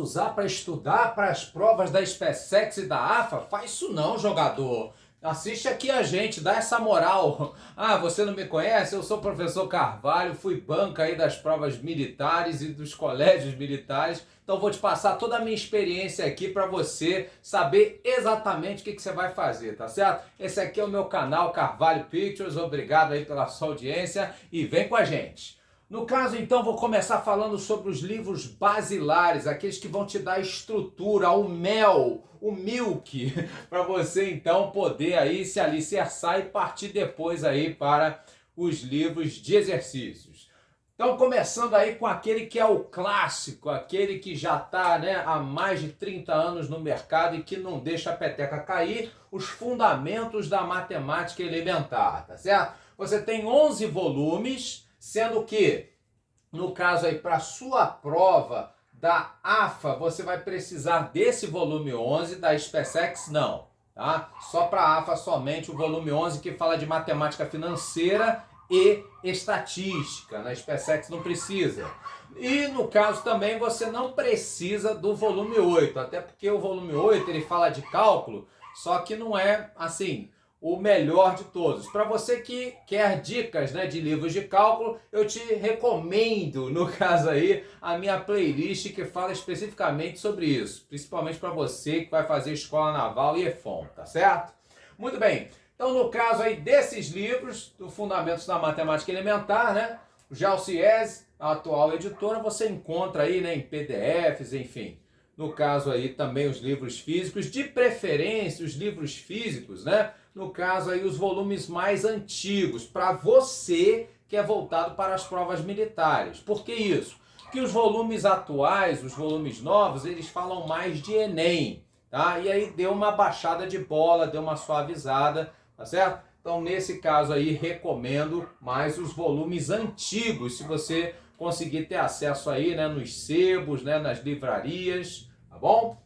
Usar para estudar para as provas da SpaceX e da AFA? Faz isso não, jogador. Assiste aqui a gente, dá essa moral. Ah, você não me conhece? Eu sou o professor Carvalho, fui banca aí das provas militares e dos colégios militares. Então vou te passar toda a minha experiência aqui para você saber exatamente o que você vai fazer, tá certo? Esse aqui é o meu canal Carvalho Pictures. Obrigado aí pela sua audiência e vem com a gente. No caso, então, vou começar falando sobre os livros basilares, aqueles que vão te dar estrutura, o mel, o milk, para você, então, poder aí se alicerçar e partir depois aí para os livros de exercícios. Então, começando aí com aquele que é o clássico, aquele que já está, né, há mais de 30 anos no mercado e que não deixa a peteca cair, os fundamentos da matemática elementar, tá certo? Você tem 11 volumes, sendo que, no caso aí, para sua prova da AFA, você vai precisar desse volume 11, da SpaceX não, tá? Só para a AFA somente o volume 11 que fala de matemática financeira e estatística, na SpaceX não precisa. E no caso também você não precisa do volume 8, até porque o volume 8 ele fala de cálculo, só que não é assim o melhor de todos. Para você que quer dicas, né, de livros de cálculo, eu te recomendo, no caso aí, a minha playlist que fala especificamente sobre isso, principalmente para você que vai fazer Escola Naval e EFON, tá certo? Muito bem, então no caso aí desses livros, do Fundamentos da Matemática Elementar, né, o Jalciese, a atual editora, você encontra aí, né, em PDFs, enfim. No caso aí também os livros físicos, de preferência os livros físicos, né? No caso aí os volumes mais antigos, para você que é voltado para as provas militares. Por que isso? Porque os volumes atuais, os volumes novos, eles falam mais de Enem, tá? E aí deu uma baixada de bola, deu uma suavizada, tá certo? Então nesse caso aí recomendo mais os volumes antigos, se você conseguir ter acesso aí, né, nos sebos, né, nas livrarias, tá bom?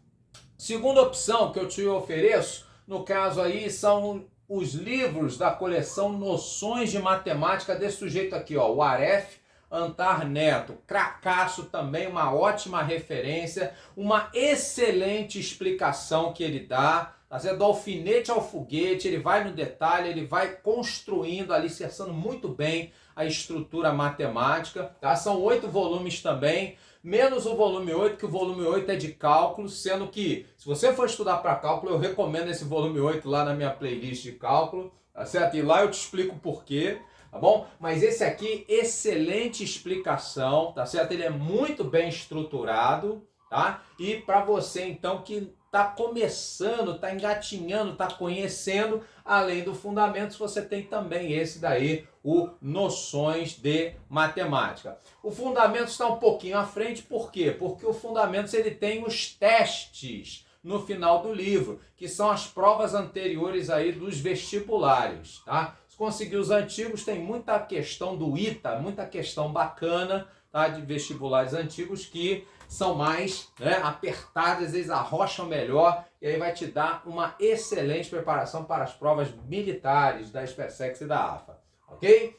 Segunda opção que eu te ofereço, no caso aí, são os livros da coleção Noções de Matemática desse sujeito aqui, ó, o Aref Antar Neto, cracaço também, uma ótima referência, uma excelente explicação que ele dá, tá certo? Do alfinete ao foguete, ele vai no detalhe, ele vai construindo, alicerçando muito bem a estrutura matemática, tá? São 8 volumes também, menos o volume 8, que o volume 8 é de cálculo, sendo que, se você for estudar para cálculo, eu recomendo esse volume 8 lá na minha playlist de cálculo, tá certo? E lá eu te explico o porquê, tá bom? Mas esse aqui, excelente explicação, tá certo? Ele é muito bem estruturado, tá? E para você, então, que está começando, está engatinhando, está conhecendo, além do Fundamentos, você tem também esse daí, o Noções de Matemática. O Fundamentos está um pouquinho à frente, por quê? Porque o Fundamentos ele tem os testes no final do livro, que são as provas anteriores aí dos vestibulares, tá? Se conseguir os antigos, tem muita questão do ITA, muita questão bacana, tá? De vestibulares antigos que são mais, né, apertadas, eles arrocham melhor e aí vai te dar uma excelente preparação para as provas militares da SpaceX e da AFA, ok?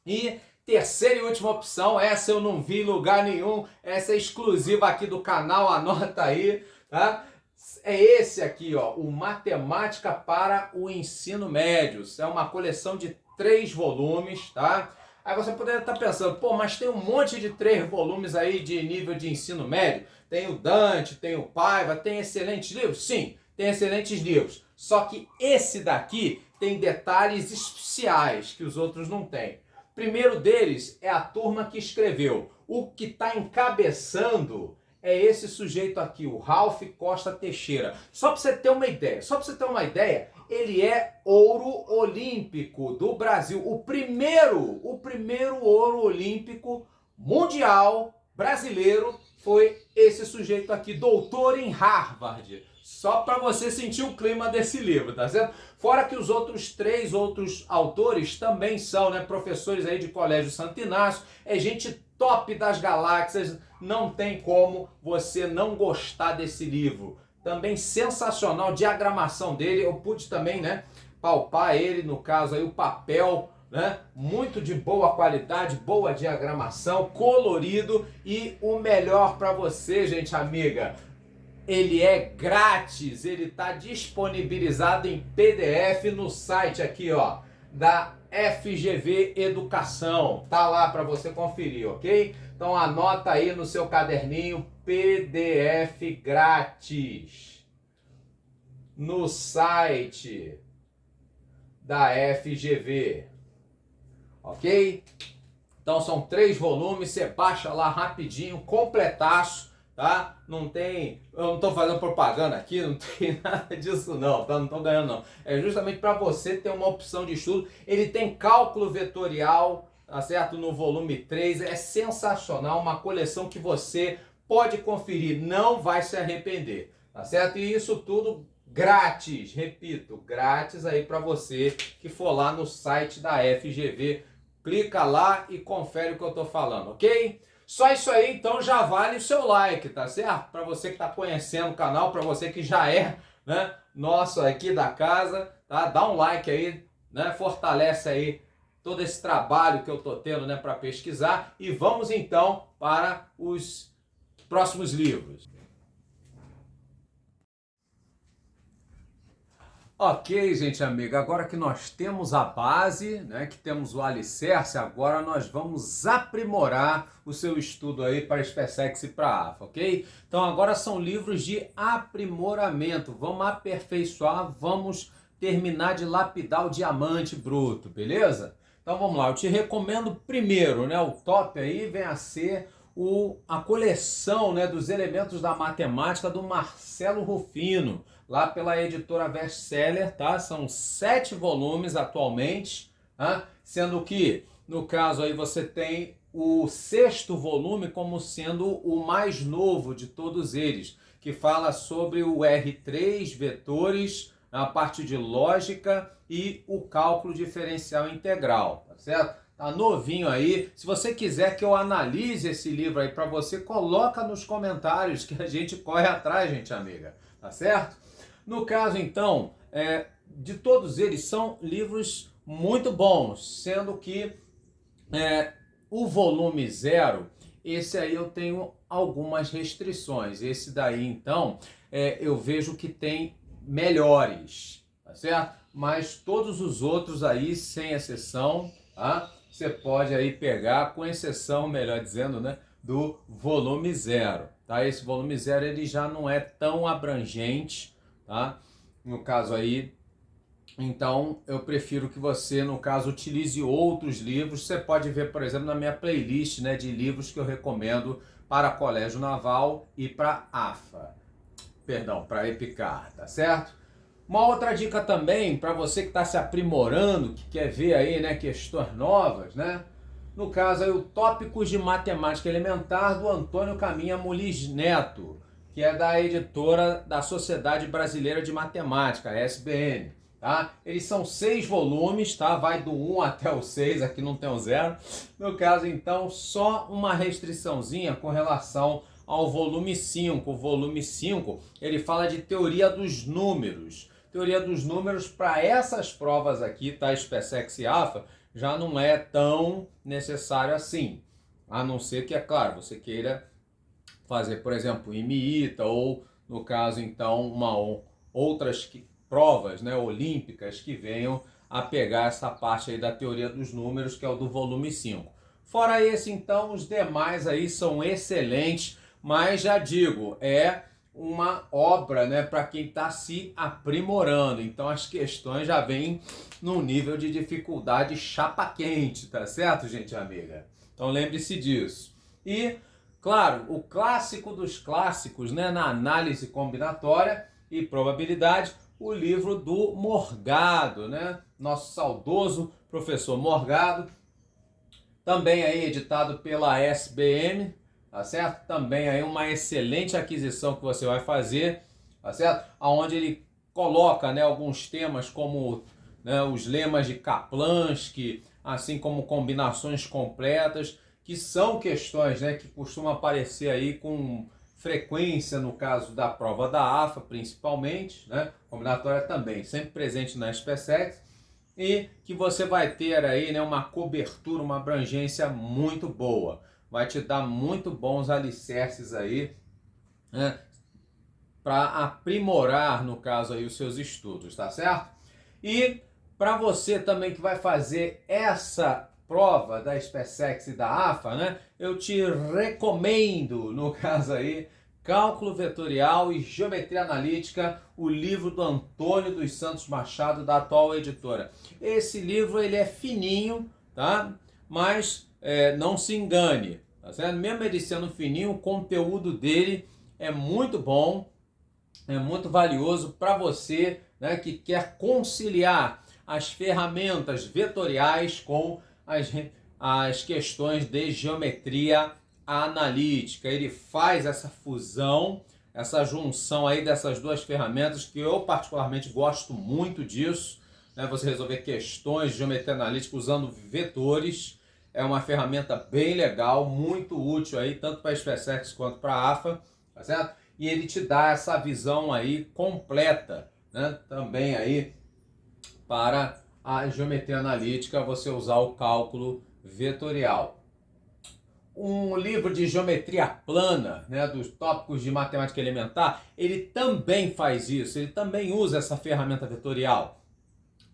E terceira e última opção, essa eu não vi em lugar nenhum, essa é exclusiva aqui do canal, anota aí, tá? É esse aqui, ó, o Matemática para o Ensino Médio. É uma coleção de 3 volumes, tá? Aí você poderia estar pensando, pô, mas tem um monte de 3 volumes aí de nível de ensino médio. Tem o Dante, tem o Paiva, tem excelentes livros? Sim, tem excelentes livros. Só que esse daqui tem detalhes especiais que os outros não têm. Primeiro deles é a turma que escreveu. O que está encabeçando é esse sujeito aqui, o Ralph Costa Teixeira. Só para você ter uma ideia, ele é ouro olímpico do Brasil. O primeiro ouro olímpico mundial brasileiro foi esse sujeito aqui, doutor em Harvard. Só para você sentir o clima desse livro, tá certo? Fora que os outros 3 outros autores também são, né, professores aí de Colégio Santo Inácio, é gente top das galáxias, não tem como você não gostar desse livro. Também sensacional, diagramação dele, eu pude também, né, palpar ele, no caso aí o papel né? Muito de boa qualidade, boa diagramação, colorido e o melhor para você, gente amiga. Ele é grátis, ele está disponibilizado em PDF no site aqui, ó, da FGV Educação. Tá lá para você conferir, ok? Então anota aí no seu caderninho, PDF grátis no site da FGV, ok? Então são 3 volumes, você baixa lá rapidinho, completaço. Tá? Não tem, eu não estou fazendo propaganda aqui, não tem nada disso não, tá? Não estou ganhando não. É justamente para você ter uma opção de estudo. Ele tem cálculo vetorial, tá certo? No volume 3, é sensacional, uma coleção que você pode conferir, não vai se arrepender, tá certo? E isso tudo grátis, repito, grátis aí para você que for lá no site da FGV. Clica lá e confere o que eu estou falando, ok? Só isso aí, então já vale o seu like, tá certo? Para você que está conhecendo o canal, para você que já é, né, nosso aqui da casa, tá? Dá um like aí, né? Fortalece aí todo esse trabalho que eu tô tendo, né, para pesquisar. E vamos então para os próximos livros. Ok, gente amiga, agora que nós temos a base, né, que temos o alicerce, agora nós vamos aprimorar o seu estudo aí para SpaceX e para AFA, ok? Então agora são livros de aprimoramento, vamos aperfeiçoar, vamos terminar de lapidar o diamante bruto, beleza? Então vamos lá, eu te recomendo primeiro, né, o top aí vem a ser a coleção, né, dos elementos da matemática do Marcelo Rufino, lá pela editora Bestseller, tá? São 7 volumes atualmente, tá? Sendo que, no caso aí, você tem o 6º volume como sendo o mais novo de todos eles, que fala sobre o R3, vetores, a parte de lógica e o cálculo diferencial integral, tá certo? Tá novinho aí. Se você quiser que eu analise esse livro aí para você, coloca nos comentários que a gente corre atrás, gente amiga, tá certo? No caso, então, de todos eles são livros muito bons, sendo que o volume 0, esse aí eu tenho algumas restrições. Esse daí, então, eu vejo que tem melhores, tá certo? Mas todos os outros aí, sem exceção, tá? Você pode aí pegar, com exceção, melhor dizendo, né, do volume 0, tá? Esse volume 0 ele já não é tão abrangente, tá? No caso aí, então eu prefiro que você, no caso, utilize outros livros. Você pode ver, por exemplo, na minha playlist, né, de livros que eu recomendo para Colégio Naval e para AFA. Perdão, para EPICAR, tá certo? Uma outra dica também, para você que está se aprimorando, que quer ver aí, né, questões novas, né? No caso aí, o Tópicos de Matemática Elementar, do Antônio Caminha Muniz Neto, que é da editora da Sociedade Brasileira de Matemática, a SBN, tá? Eles são 6 volumes, tá? Vai do 1 até o 6, aqui não tem o 0. No caso, então, só uma restriçãozinha com relação ao volume 5. O volume 5, ele fala de teoria dos números. Teoria dos números para essas provas aqui, tá? SpaceX e AFA, já não é tão necessário assim. A não ser que, é claro, você queira fazer, por exemplo, IMITA ou, no caso, então, outras provas, né, olímpicas que venham a pegar essa parte aí da teoria dos números, que é o do volume 5. Fora esse, então, os demais aí são excelentes, mas já digo, é uma obra, né, para quem está se aprimorando. Então as questões já vêm num nível de dificuldade chapa quente, tá certo, gente amiga? Então lembre-se disso. E, claro, o clássico dos clássicos, né, na análise combinatória e probabilidade, o livro do Morgado, né? Nosso saudoso professor Morgado, também aí editado pela SBM, tá certo? Também aí uma excelente aquisição que você vai fazer, tá certo? Onde ele coloca, né, alguns temas como, né, os lemas de Kaplansky, assim como combinações completas, que são questões, né, que costumam aparecer aí com frequência no caso da prova da AFA, principalmente, né? Combinatória também, sempre presente na SpaceX. e que você vai ter aí, né, uma cobertura, uma abrangência muito boa. Vai te dar muito bons alicerces aí, né, para aprimorar, no caso aí, os seus estudos, tá certo? E para você também que vai fazer essa prova da SpaceX e da AFA, né, eu te recomendo, no caso aí, Cálculo Vetorial e Geometria Analítica, o livro do Antônio dos Santos Machado, da Atual Editora. Esse livro ele é fininho, tá? Mas não se engane, tá certo? Mesmo ele sendo fininho, o conteúdo dele é muito bom, é muito valioso para você, né, que quer conciliar as ferramentas vetoriais com as questões de geometria analítica. Ele faz essa fusão, essa junção aí dessas duas ferramentas, que eu particularmente gosto muito disso, né? Você resolver questões de geometria analítica usando vetores. É uma ferramenta bem legal, muito útil aí, tanto para a SpaceX quanto para a AFA, tá certo? E ele te dá essa visão aí completa, né? Também aí para a geometria analítica você usar o cálculo vetorial. Um livro de geometria plana, né, dos tópicos de matemática elementar, ele também faz isso, ele também usa essa ferramenta vetorial.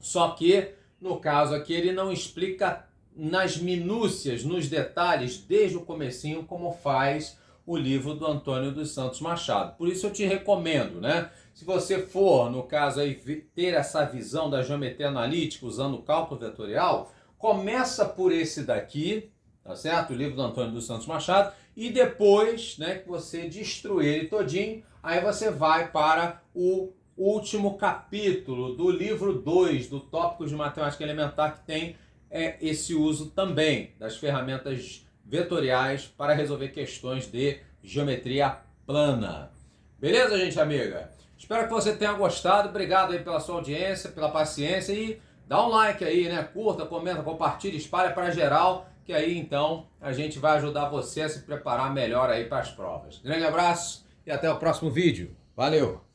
Só que, no caso aqui, ele não explica nas minúcias, nos detalhes, desde o comecinho, como faz o livro do Antônio dos Santos Machado. Por isso eu te recomendo, né? Se você for, no caso aí, ter essa visão da geometria analítica usando o cálculo vetorial, começa por esse daqui, tá certo? O livro do Antônio dos Santos Machado, e depois, né, que você destruir ele todinho, aí você vai para o último capítulo do livro 2 do Tópicos de Matemática Elementar, que tem esse uso também das ferramentas vetoriais para resolver questões de geometria plana. Beleza, gente amiga? Espero que você tenha gostado. Obrigado aí pela sua audiência, pela paciência, e dá um like aí, né? Curta, comenta, compartilha, espalha para geral, que aí então a gente vai ajudar você a se preparar melhor aí para as provas. Grande abraço e até o próximo vídeo. Valeu!